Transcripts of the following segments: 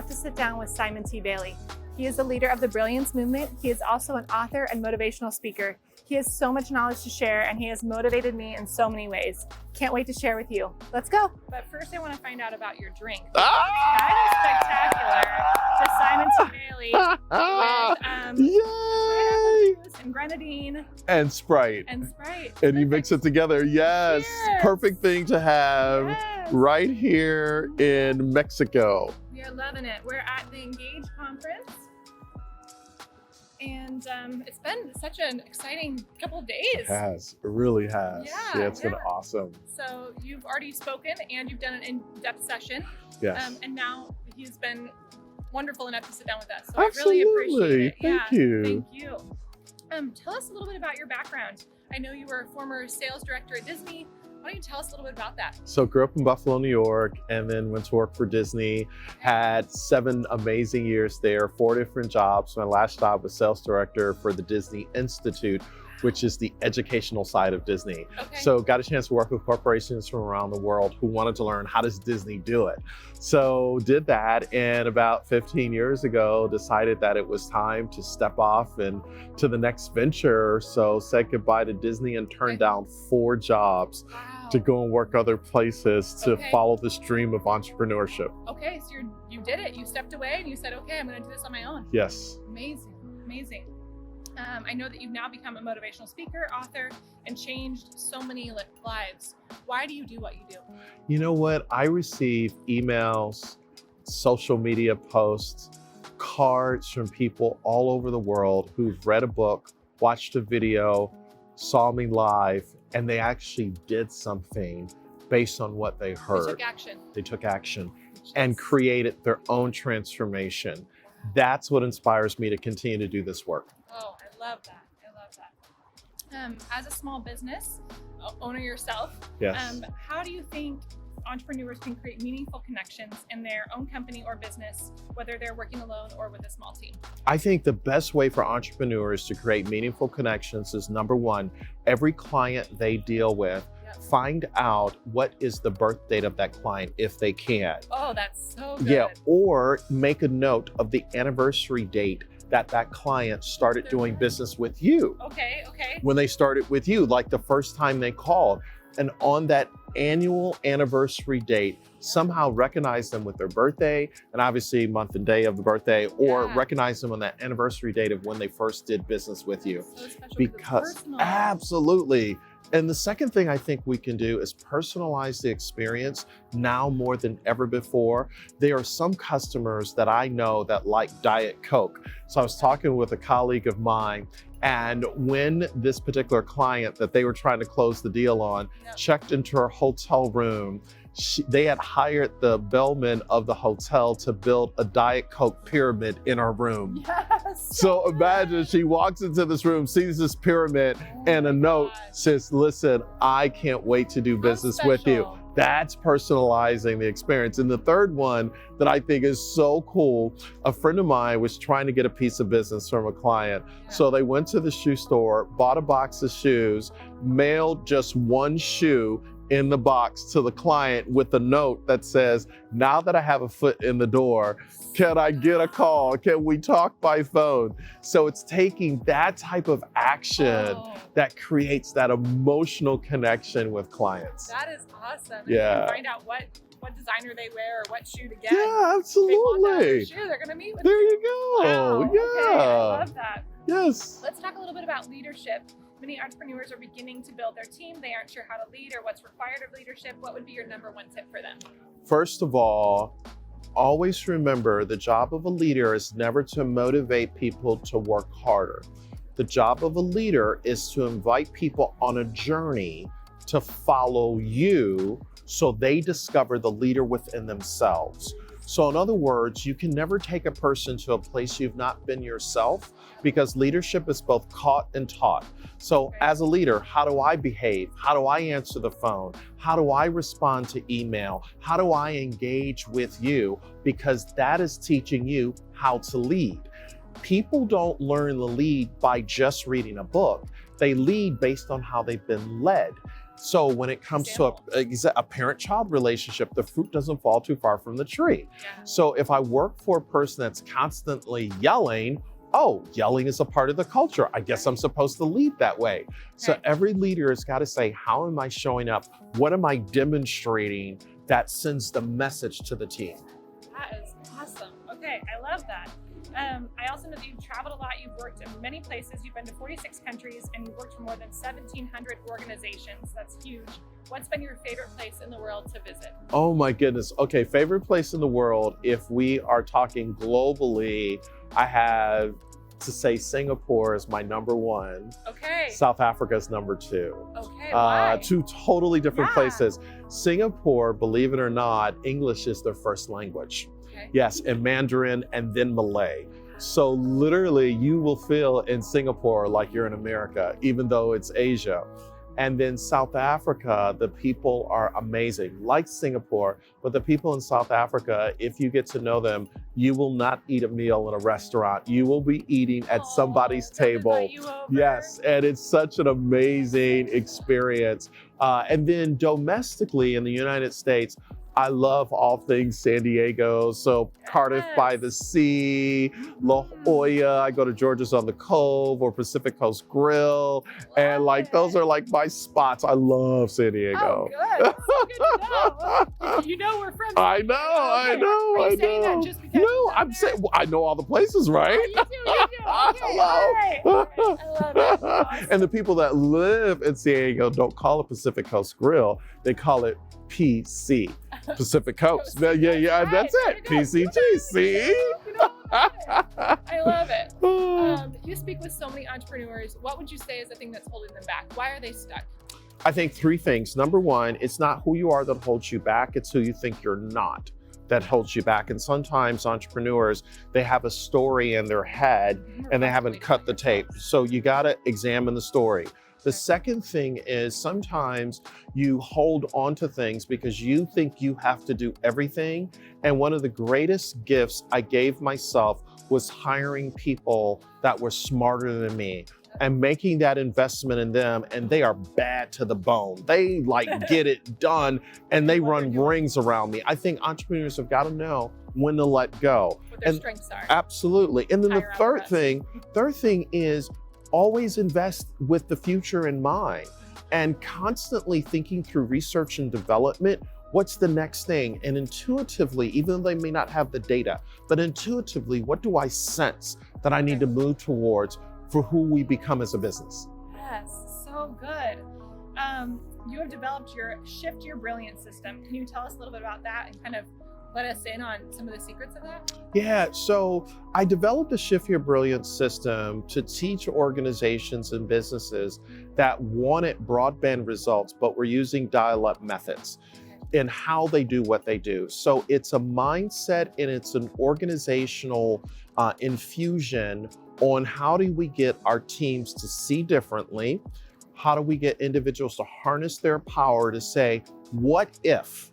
about to sit down with Simon T. Bailey. He is the leader of the Brilliance Movement. He is also an author and motivational speaker. He has so much knowledge to share, and he has motivated me in so many ways. Can't wait to share with you. Let's go. But first, I want to find out about your drink. Kind of spectacular. To Simon T. Bailey with Yay! and grenadine And Sprite. And you mix it together. Yes. Cheers. Perfect thing to have right here in Mexico. We are loving it. We're at the Engage conference. And it's been such an exciting couple of days. It has. It really has. Yeah, It's been awesome. So you've already spoken and you've done an in-depth session. Yes. And now he's been wonderful enough to sit down with us. So Absolutely. I really appreciate it. Thank you. Thank you. Tell us a little bit about your background. I know you were a former sales director at Disney. Why don't you tell us a little bit about that? So grew up in Buffalo, New York, and then went to work for Disney. Had 7 amazing years there, 4 different jobs. My last job was sales director for the Disney Institute, which is the educational side of Disney. Okay. So got a chance to work with corporations from around the world who wanted to learn how does Disney do it. So did that, and about 15 years ago, decided that it was time to step off and to the next venture. So said goodbye to Disney and turned down 4 jobs to go and work other places to follow this dream of entrepreneurship. Okay, so you did it. You stepped away and you said, okay, I'm gonna do this on my own. Yes. Amazing, amazing. I know that you've now become a motivational speaker, author, and changed so many lives. Why do you do what you do? You know what? I receive emails, social media posts, cards from people all over the world who've read a book, watched a video, saw me live, and they actually did something based on what they heard. They took action. They took action and created their own transformation. That's what inspires me to continue to do this work. Oh, I love that. I love that. As a small business owner yourself, Yes. How do you think entrepreneurs can create meaningful connections in their own company or business, whether they're working alone or with a small team? I think the best way for entrepreneurs to create meaningful connections is, number one, every client they deal with, find out what is the birth date of that client if they can. Oh, that's so good. Yeah, or make a note of the anniversary date that client started doing business with you. Okay. When they started with you, like the first time they called. And on that annual anniversary date, somehow recognize them with their birthday, and obviously month and day of the birthday, or recognize them on that anniversary date of when they first did business with you. So special Because it's personal. absolutely. And the second thing I think we can do is personalize the experience now more than ever before. There are some customers that I know that like Diet Coke. So I was talking with a colleague of mine, and when this particular client that they were trying to close the deal on checked into her hotel room, they had hired the bellman of the hotel to build a Diet Coke pyramid in her room. Yes. So imagine she walks into this room, sees this pyramid, and a note says, listen, I can't wait to do business with you. That's personalizing the experience. And the third one that I think is so cool, a friend of mine was trying to get a piece of business from a client. So they went to the shoe store, bought a box of shoes, mailed just one shoe in the box to the client with a note that says, now that I have a foot in the door, can I get a call? Can we talk by phone? So it's taking that type of action that creates that emotional connection with clients. That is awesome. Yeah. And find out what designer they wear or what shoe to get. Yeah, absolutely. They want that shoe, they're gonna meet with There you. you go. Wow. Yeah. Okay, I love that. Yes. Let's talk a little bit about leadership. Many entrepreneurs are beginning to build their team. They aren't sure how to lead or what's required of leadership. What would be your number one tip for them? First of all, always remember the job of a leader is never to motivate people to work harder. The job of a leader is to invite people on a journey to follow you so they discover the leader within themselves. So in other words, you can never take a person to a place you've not been yourself, because leadership is both caught and taught. So as a leader, how do I behave? How do I answer the phone? How do I respond to email? How do I engage with you? Because that is teaching you how to lead. People don't learn to lead by just reading a book. They lead based on how they've been led. So when it comes to a parent-child relationship, the fruit doesn't fall too far from the tree. Yeah. So if I work for a person that's constantly yelling, oh, yelling is a part of the culture. I guess I'm supposed to lead that way. So every leader has got to say, how am I showing up? What am I demonstrating that sends the message to the team? That is awesome. Okay, I love that. I also know that you've traveled a lot. You've worked in many places. You've been to 46 countries and you've worked for more than 1,700 organizations. That's huge. What's been your favorite place in the world to visit? Oh my goodness. Okay, favorite place in the world. If we are talking globally, I have to say Singapore is my number one. Okay. South Africa is number two. Okay, why? Two totally different places. Singapore, believe it or not, English is their first language. Okay. Yes, and Mandarin and then Malay. So literally you will feel in Singapore like you're in America, even though it's Asia. And then South Africa, the people are amazing, like Singapore, but the people in South Africa, if you get to know them, you will not eat a meal in a restaurant. You will be eating at somebody's table. Yes, and it's such an amazing experience. And then domestically in the United States, I love all things San Diego. So Cardiff by the Sea, La Jolla, I go to George's on the Cove or Pacific Coast Grill. And like, those are like my spots. I love San Diego. Oh, good. So good to know. You know we're from I know, I know, Are you I saying know. that just because No, I'm saying, well, I know all the places, right? Oh, you do. Okay, Hello. all right. I love it. Awesome. And the people that live in San Diego don't call it Pacific Coast Grill. They call it PC, Pacific Coast. Yeah, that's it. PCG, see? I love it. You speak with so many entrepreneurs. What would you say is the thing that's holding them back? Why are they stuck? I think three things. Number one, it's not who you are that holds you back. It's who you think you're not that holds you back. And sometimes entrepreneurs, they have a story in their head and they haven't cut the tape. So you got to examine the story. The second thing is sometimes you hold on to things because you think you have to do everything. And one of the greatest gifts I gave myself was hiring people that were smarter than me and making that investment in them. And they are bad to the bone. They like get it done and they run rings around me. I think entrepreneurs have got to know when to let go. What their strengths are. Absolutely. And then the third thing is always invest with the future in mind and constantly thinking through research and development. What's the next thing? And intuitively, even though they may not have the data, but intuitively, what do I sense that I need to move towards for who we become as a business? Yes, so good. You have developed your Shift Your Brilliance system. Can you tell us a little bit about that and kind of let us in on some of the secrets of that? Yeah, so I developed a Shift Your Brilliance system to teach organizations and businesses that wanted broadband results, but were using dial-up methods in how they do what they do. So it's a mindset and it's an organizational infusion on how do we get our teams to see differently? How do we get individuals to harness their power to say, what if?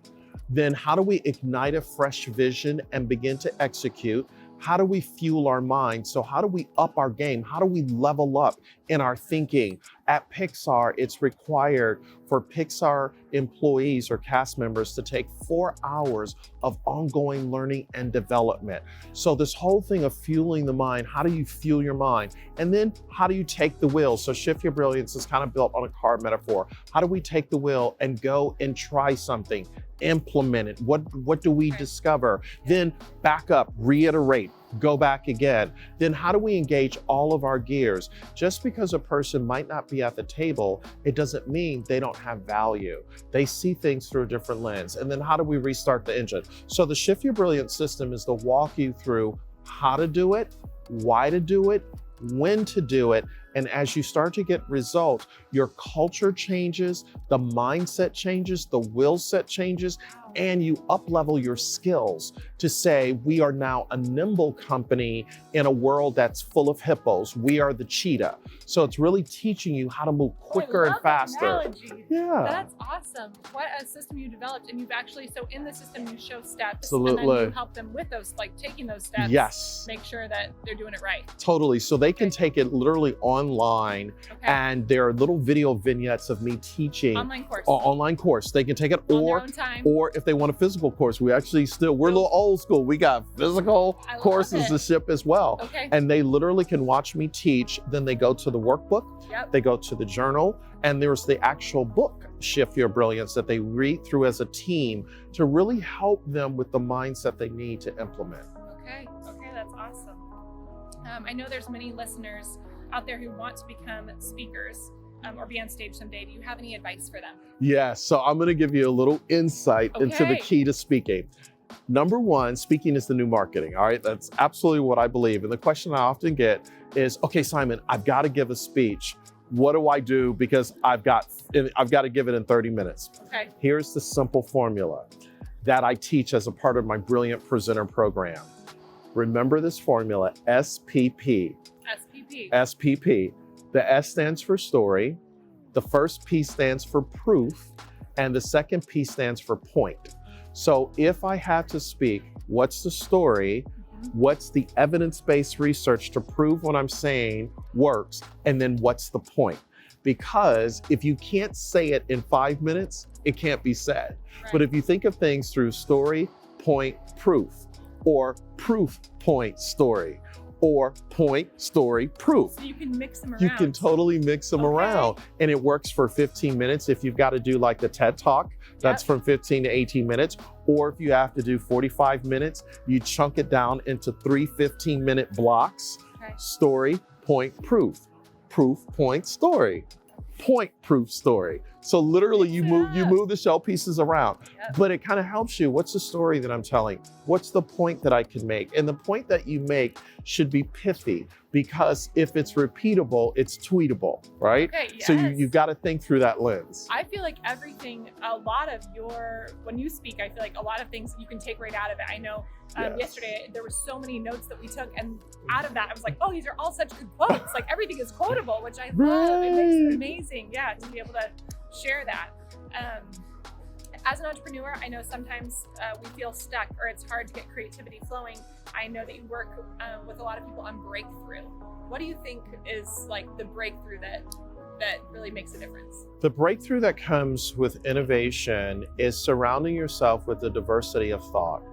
Then how do we ignite a fresh vision and begin to execute? How do we fuel our mind? So how do we up our game? How do we level up in our thinking? At Pixar, it's required for Pixar employees or cast members to take 4 hours of ongoing learning and development. So this whole thing of fueling the mind, how do you fuel your mind? And then how do you take the wheel? So Shift Your Brilliance is kind of built on a car metaphor. How do we take the wheel and go and try something? Implement it. What do we discover? Then back up, reiterate, go back again. Then how do we engage all of our gears? Just because a person might not be at the table, it doesn't mean they don't have value. They see things through a different lens. And then how do we restart the engine? So the Shift Your Brilliance system is to walk you through how to do it, why to do it, when to do it. And as you start to get results, your culture changes, the mindset changes, the will set changes, and you up-level your skills to say, we are now a nimble company in a world that's full of hippos. We are the cheetah. So it's really teaching you how to move quicker and faster. Yeah. That's awesome. What a system you developed. And you've actually, so in the system, you show steps. Absolutely. And then you help them with those, like taking those steps. Yes. Make sure that they're doing it right. Totally. So they can take it literally online online, and there are little video vignettes of me teaching. Online course. Online course. They can take it, on their own time. or if they want a physical course, we're a little old school. We got physical courses to ship as well. And they literally can watch me teach. Then they go to the workbook, they go to the journal, and there's the actual book, Shift Your Brilliance, that they read through as a team to really help them with the mindset they need to implement. Okay, that's awesome. I know there's many listeners out there who want to become speakers or be on stage someday. Do you have any advice for them? Yes, so I'm gonna give you a little insight into the key to speaking. Number one, speaking is the new marketing, all right? That's absolutely what I believe. And the question I often get is, okay, Simon, I've got to give a speech. What do I do? Because I've got to give it in 30 minutes. Here's the simple formula that I teach as a part of my Brilliant Presenter program. Remember this formula, SPP. SPP. The S stands for story, the first P stands for proof, and the second P stands for point. So if I have to speak, what's the story? What's the evidence-based research to prove what I'm saying works? And then what's the point? Because if you can't say it in 5 minutes, it can't be said. But if you think of things through story, point, proof, or proof, point, story, or point, story, proof. So you can mix them around. You can totally mix them around. And it works for 15 minutes. If you've got to do like the TED Talk, that's from 15 to 18 minutes. Or if you have to do 45 minutes, you chunk it down into 3 15-minute blocks. Story, point, proof. Proof, point, story. Point, proof, story. So literally you move the shell pieces around, but it kind of helps you. What's the story that I'm telling? What's the point that I can make? And the point that you make should be pithy, because if it's repeatable, it's tweetable, right? So you've got to think through that lens. I feel like everything, when you speak, I feel like a lot of things you can take right out of it. I know yesterday there were so many notes that we took, and out of that I was like, oh, these are all such good quotes. Like everything is quotable, which I love. It makes it amazing, to be able to share that. As an entrepreneur, I know sometimes we feel stuck or it's hard to get creativity flowing. I know that you work with a lot of people on breakthrough. What do you think is like the breakthrough that really makes a difference? The breakthrough that comes with innovation is surrounding yourself with a diversity of thought,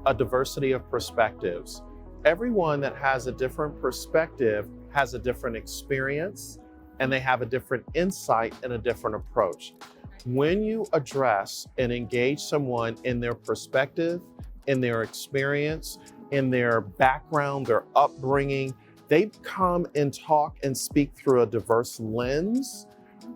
a diversity of perspectives. Everyone that has a different perspective has a different experience, and they have a different insight and a different approach. When you address and engage someone in their perspective, in their experience, in their background, their upbringing, they come and talk and speak through a diverse lens,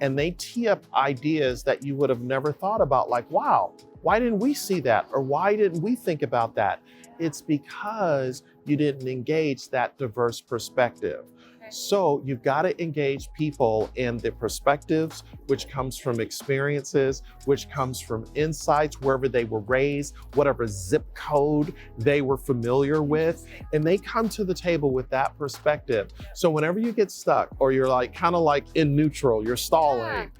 and they tee up ideas that you would have never thought about, like, wow, why didn't we see that? Or why didn't we think about that? It's because you didn't engage that diverse perspective. So you've got to engage people in the perspectives, which comes from experiences, which comes from insights, wherever they were raised, whatever zip code they were familiar with, and they come to the table with that perspective. So whenever you get stuck or you're like kind of like in neutral, you're stalling,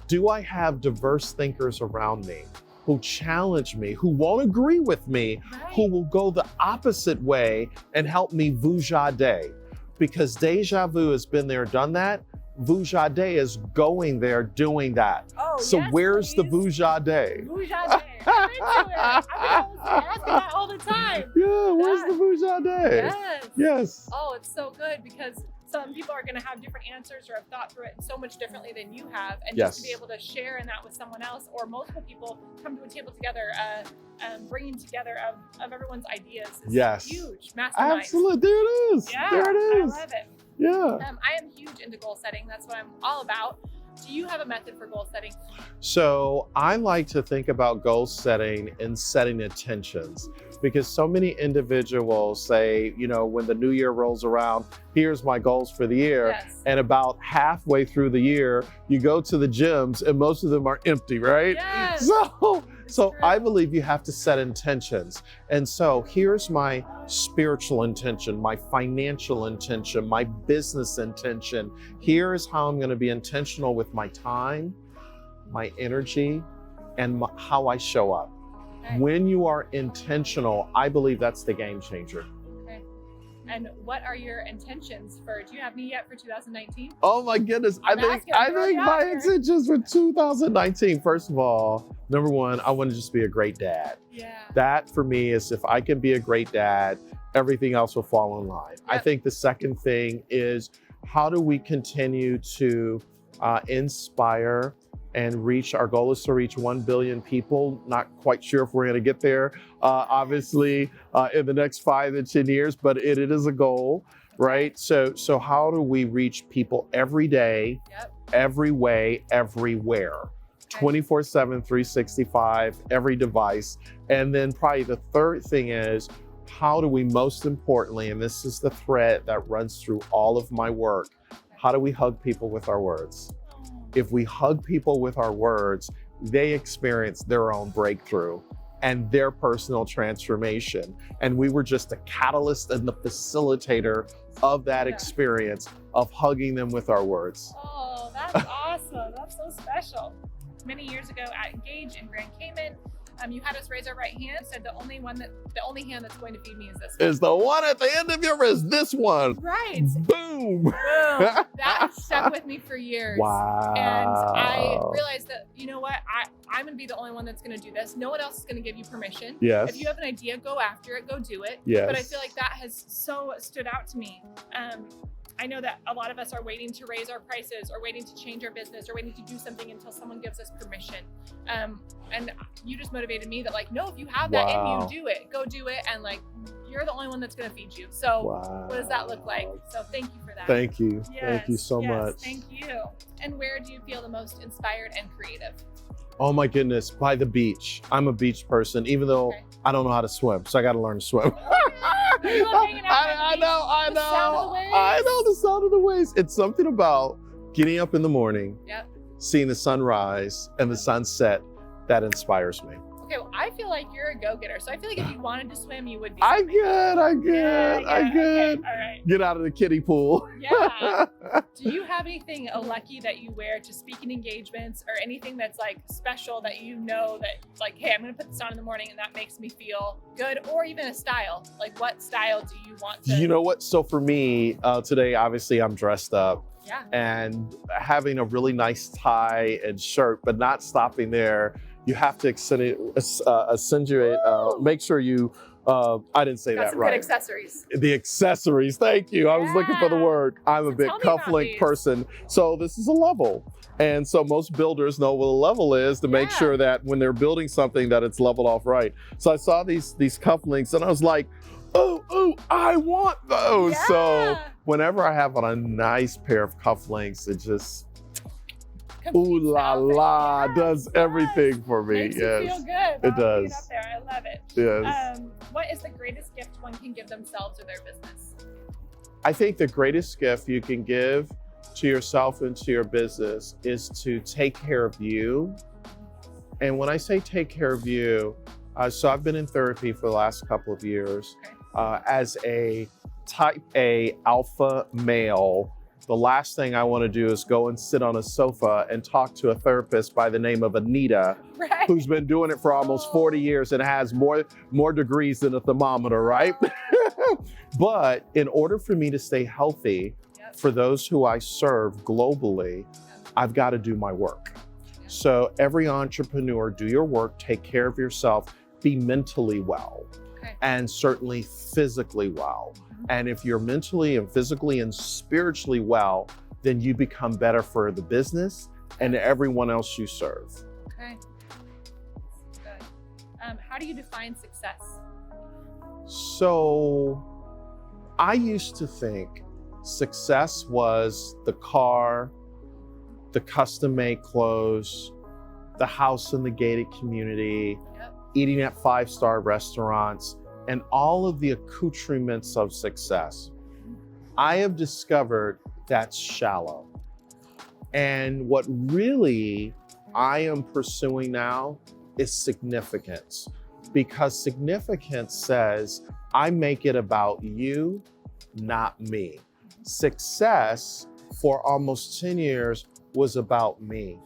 do I have diverse thinkers around me who challenge me, who won't agree with me, who will go the opposite way and help me vujade? Because deja vu has been there, done that. Vujade is going there, doing that. So where's the vujade? Vujade. I'm into it. I'm asking that all the time. Where's the vujade? Yes. Oh, it's so good, because some people are going to have different answers or have thought through it so much differently than you have. And just to be able to share in that with someone else, or multiple people come to a table together, bringing together of everyone's ideas is huge. Mastermind. Absolutely. There it is. There it is. I love it. I am huge into goal setting. That's what I'm all about. Do you have a method for goal setting? So I like to think about goal setting and setting intentions, because so many individuals say, you know, when the new year rolls around, here's my goals for the year. And about halfway through the year, you go to the gyms and most of them are empty, right? So I believe you have to set intentions. And so here's my spiritual intention, my financial intention, my business intention. Here's how I'm going to be intentional with my time, my energy, and how I show up. When you are intentional, I believe that's the game changer. And what are your intentions do you have any yet for 2019? Oh my goodness. I think my intentions for 2019, first of all, number one, I want to just be a great dad. Yeah. That for me is if I can be a great dad, everything else will fall in line. Yep. I think the second thing is how do we continue to inspire and reach, our goal is to reach 1 billion people. Not quite sure if we're going to get there, obviously, in the next 5 to 10 years, but it is a goal, right? So how do we reach people every day, every way, everywhere? 24/7, 365, every device. And then probably the third thing is, how do we most importantly, and this is the thread that runs through all of my work, how do we hug people with our words? If we hug people with our words, they experience their own breakthrough and their personal transformation. And we were just a catalyst and the facilitator of that experience of hugging them with our words. Oh, that's awesome. That's so special. Many years ago at Engage in Grand Cayman, you had us raise our right hand. You said the only hand that's going to feed me is this one. Is the one at the end of your wrist, this one. Right. Boom. Boom. That stuck with me for years. Wow. And I realized that, you know what, I'm going to be the only one that's going to do this. No one else is going to give you permission. Yes. If you have an idea, go after it, go do it. Yes. But I feel like that has so stood out to me. I know that a lot of us are waiting to raise our prices or waiting to change our business or waiting to do something until someone gives us permission. And you just motivated me that like, no, if you have that in you, do it, go do it. And like, you're the only one that's going to feed you. So what does that look like? So thank you for that. Thank you. Yes, thank you so much. Thank you. And where do you feel the most inspired and creative? Oh my goodness, by the beach. I'm a beach person, even though I don't know how to swim. So I got to learn to swim. I know the sound of the waves. It's something about getting up in the morning, seeing the sunrise and the sunset that inspires me. Okay, well, I feel like you're a go-getter. So I feel like if you wanted to swim, you would be. I'm good. Okay, all right. Get out of the kiddie pool. Yeah. Do you have anything lucky that you wear to speaking engagements or anything that's like special that you know that like, hey, I'm going to put this on in the morning and that makes me feel good, or even a style? Like what style do you want to? You know what? So for me, today, obviously I'm dressed up. Yeah. And having a really nice tie and shirt, but not stopping there. You have to accentuate, make sure you, I didn't say that right. Good accessories. The accessories, thank you. I was looking for the word. I'm a big cufflink person. So this is a level. And so most builders know what a level is to make sure that when they're building something that it's leveled off right. So I saw these cufflinks and I was like, oh, I want those. Yeah. So whenever I have on a nice pair of cufflinks, it just, ooh la la, does everything for me. Makes you feel good. It does. Up there. I love it. Yes. What is the greatest gift one can give themselves or their business? I think the greatest gift you can give to yourself and to your business is to take care of you. And when I say take care of you, so I've been in therapy for the last couple of years. As a type A alpha male, the last thing I want to do is go and sit on a sofa and talk to a therapist by the name of Anita, who's been doing it for almost 40 years and has more degrees than a thermometer, right? But in order for me to stay healthy, for those who I serve globally, I've got to do my work. So every entrepreneur, do your work, take care of yourself, be mentally well, and certainly physically well. And if you're mentally and physically and spiritually well, then you become better for the business and everyone else you serve. Okay. Good. How do you define success? So I used to think success was the car, the custom-made clothes, the house in the gated community, eating at 5-star restaurants, and all of the accoutrements of success. I have discovered that's shallow. And what really I am pursuing now is significance, because significance says, I make it about you, not me. Success for almost 10 years was about me.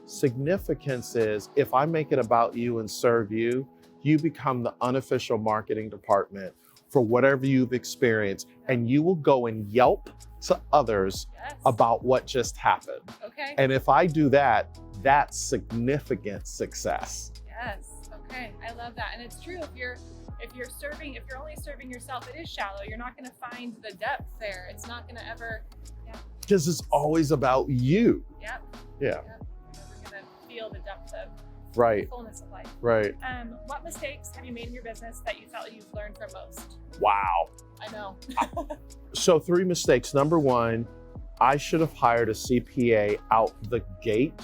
Significance is, if I make it about you and serve you, you become the unofficial marketing department for whatever you've experienced, and you will go and yelp to others about what just happened. Okay. And if I do that, that's significant success. Yes. Okay. I love that. And it's true. If you're only serving yourself, it is shallow. You're not going to find the depth there. It's not going to ever. Yeah. Because it's always about you. Yep. Yeah. Yep. You're never going to feel the depth of Right. the fullness of life. Right. What mistakes have you made in your business that you felt you've learned from most? Wow. I know. So 3 mistakes. Number 1, I should have hired a CPA out the gate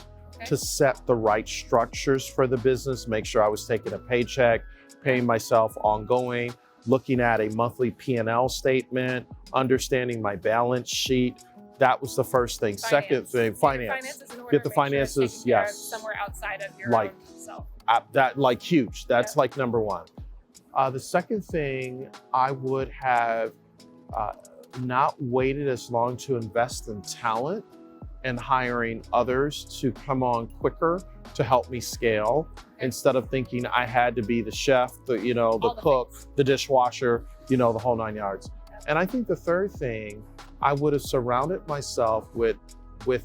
to set the right structures for the business, make sure I was taking a paycheck, paying myself ongoing, looking at a monthly P&L statement, understanding my balance sheet. That was the first thing. Second thing, finance. Get the finances, yes. Somewhere outside of your like own self. That like huge. That's like number 1. The second thing, I would have not waited as long to invest in talent and hiring others to come on quicker to help me scale, instead of thinking I had to be the chef, the cook, the dishwasher, the whole 9 yards. And I think the third thing, I would have surrounded myself with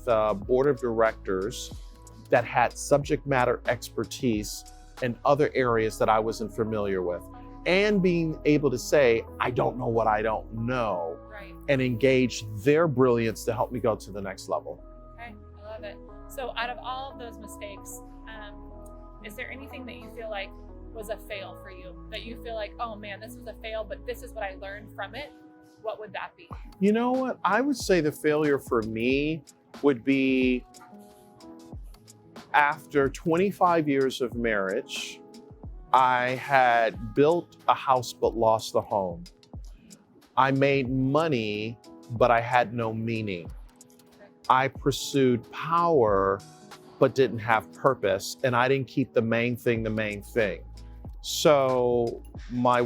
a board of directors that had subject matter expertise in other areas that I wasn't familiar with, and being able to say, I don't know what I don't know, and engage their brilliance to help me go to the next level. Okay, I love it. So out of all of those mistakes, is there anything that you feel like was a fail for you, that you feel like, oh man, this was a fail, but this is what I learned from it? What would that be? You know what? I would say the failure for me would be after 25 years of marriage, I had built a house but lost the home. I made money, but I had no meaning. I pursued power, but didn't have purpose, and I didn't keep the main thing the main thing. So my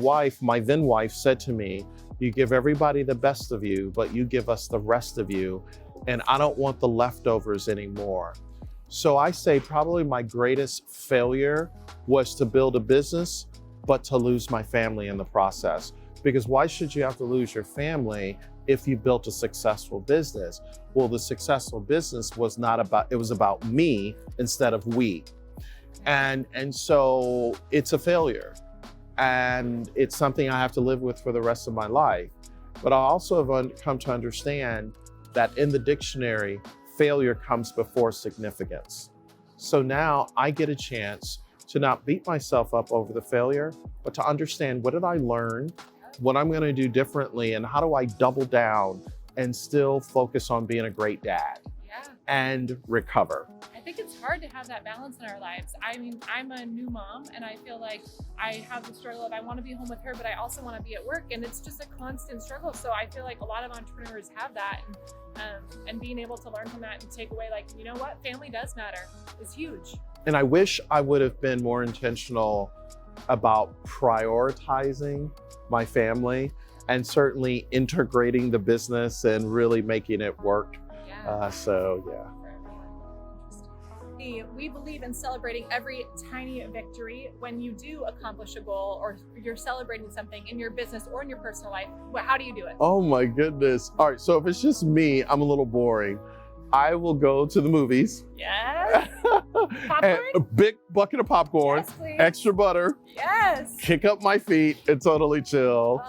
then wife said to me, you give everybody the best of you, but you give us the rest of you, and I don't want the leftovers anymore. So I say probably my greatest failure was to build a business, but to lose my family in the process. Because why should you have to lose your family if you built a successful business? Well, the successful business was about me instead of we. And so it's a failure. And it's something I have to live with for the rest of my life. But I also have come to understand that in the dictionary, failure comes before significance. So now I get a chance to not beat myself up over the failure, but to understand, what did I learn, what I'm gonna do differently, and how do I double down and still focus on being a great dad and recover. I think it's hard to have that balance in our lives. I mean, I'm a new mom, and I feel like I have the struggle of I want to be home with her, but I also want to be at work, and it's just a constant struggle. So I feel like a lot of entrepreneurs have that, and being able to learn from that and take away, like, you know what, family does matter is huge. And I wish I would have been more intentional about prioritizing my family and certainly integrating the business and really making it work. We believe in celebrating every tiny victory. When you do accomplish a goal, or you're celebrating something in your business or in your personal life, how do you do it? Oh my goodness. All right, so if it's just me, I'm a little boring. I will go to the movies. Yes. And a big bucket of popcorn, yes, please. Extra butter. Yes. Kick up my feet and totally chill.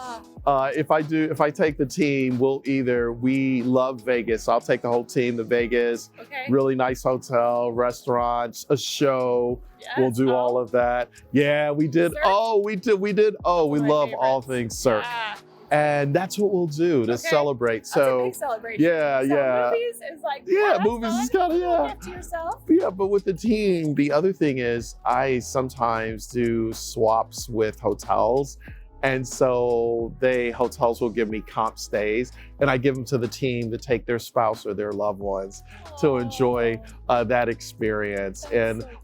If I take the team, we love Vegas. I'll take the whole team to Vegas. Okay. Really nice hotel, restaurants, a show. Yes. We'll do all of that. Yeah, we did. Surf? Oh, we did. Oh, we love all things surf. Yeah. And that's what we'll do to celebrate. That's So a big celebration. yeah. Movies is like, movies is kind of gift to yourself. Yeah, but with the team, the other thing is I sometimes do swaps with hotels. And so hotels will give me comp stays, and I give them to the team to take their spouse or their loved ones to enjoy that experience.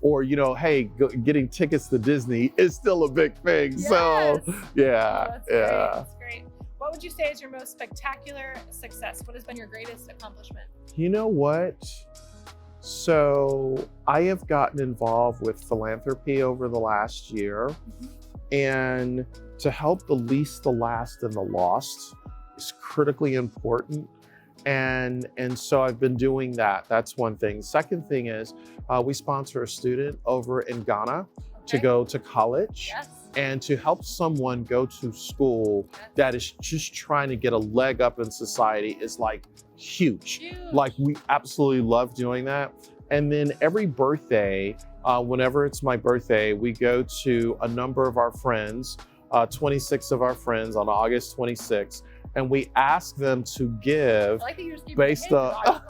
Or, hey, getting tickets to Disney is still a big thing. Yes. So, That's great. What would you say is your most spectacular success? What has been your greatest accomplishment? You know what? So I have gotten involved with philanthropy over the last year. And to help the least, the last, and the lost is critically important. And so I've been doing that. That's one thing. Second thing is we sponsor a student over in Ghana to go to college. Yes. And to help someone go to school that is just trying to get a leg up in society is like huge. Like we absolutely love doing that. And then every birthday, whenever it's my birthday, we go to a number of our friends, 26 of our friends on August 26th, and we ask them to give based on. I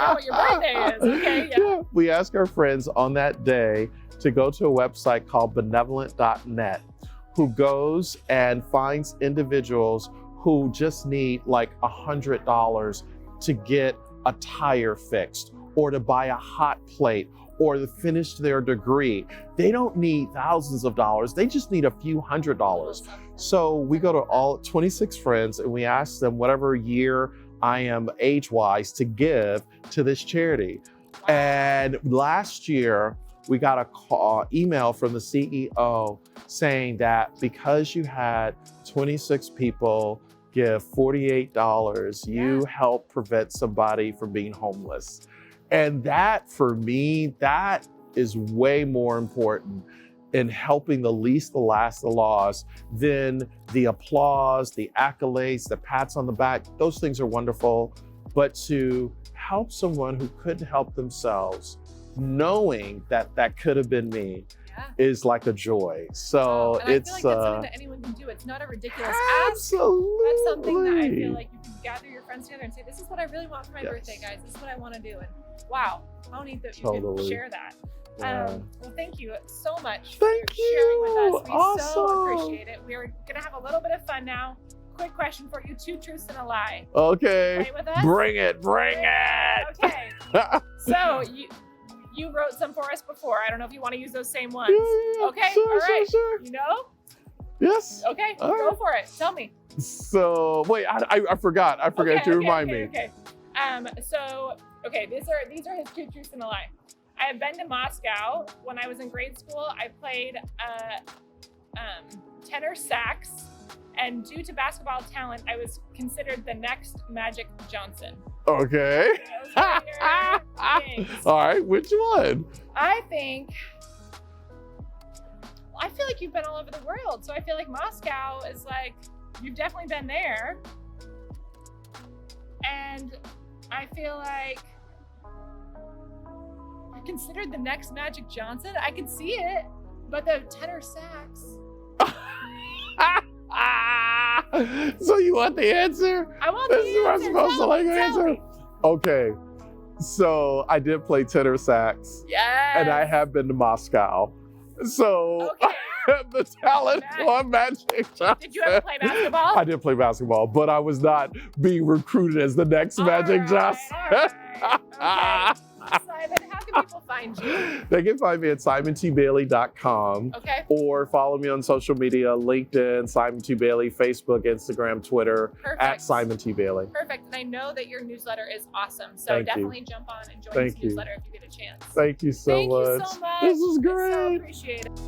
know what your birthday is. Okay, yeah. We ask our friends on that day to go to a website called benevolent.net, who goes and finds individuals who just need like $100 to get a tire fixed or to buy a hot plate or to finish their degree. They don't need thousands of dollars. They just need a few $100s. So we go to all 26 friends and we ask them whatever year I am age-wise to give to this charity. And last year, we got a email from the CEO saying that because you had 26 people give $48, you helped prevent somebody from being homeless. And that, for me, that is way more important in helping the least, the last, the lost than the applause, the accolades, the pats on the back. Those things are wonderful, but to help someone who couldn't help themselves, knowing that that could have been me, is like a joy. So and it's I feel like that's something that anyone can do. It's not a ridiculous absolutely. ask. That's something that I feel like you can gather your friends together and say, this is what I really want for my birthday, guys. This is what I want to do. And wow, how neat that you can share that. Well, thank you so much for sharing with us. We so appreciate it. We're gonna have a little bit of fun now. Quick question for you, 2 truths and a lie. Okay. Play with us? Bring it, bring it. Okay. So you wrote some for us before. I don't know if you want to use those same ones. Yeah, okay, sure, all right. Sure. You know? Yes. Okay, all go right. for it. Tell me. So wait, I forgot. I forgot to remind me. Okay. These are his 2 truths and a lie. I have been to Moscow. When I was in grade school, I played tenor sax, and due to basketball talent, I was considered the next Magic Johnson. Okay. Those are your things. All right, which one? I feel like you've been all over the world, so I feel like Moscow is like, you've definitely been there. And I feel like you're considered the next Magic Johnson. I can see it, but the tenor sax. So you want the answer? I want the answer. This is where I'm supposed to like answer. Okay. So I did play tenor sax. Yes. And I have been to Moscow. So the talent for Magic Johnson. Did you ever play basketball? I did play basketball, but I was not being recruited as the next Magic Johnson. Okay. Simon, how can people find you? They can find me at simontbailey.com. Okay. Or follow me on social media, LinkedIn, Simon T. Bailey, Facebook, Instagram, Twitter, at Simon T. Bailey. Perfect. And I know that your newsletter is awesome. So definitely jump on and join this newsletter if you get a chance. Thank you so much. Thank you so much. This was great. I so appreciate it.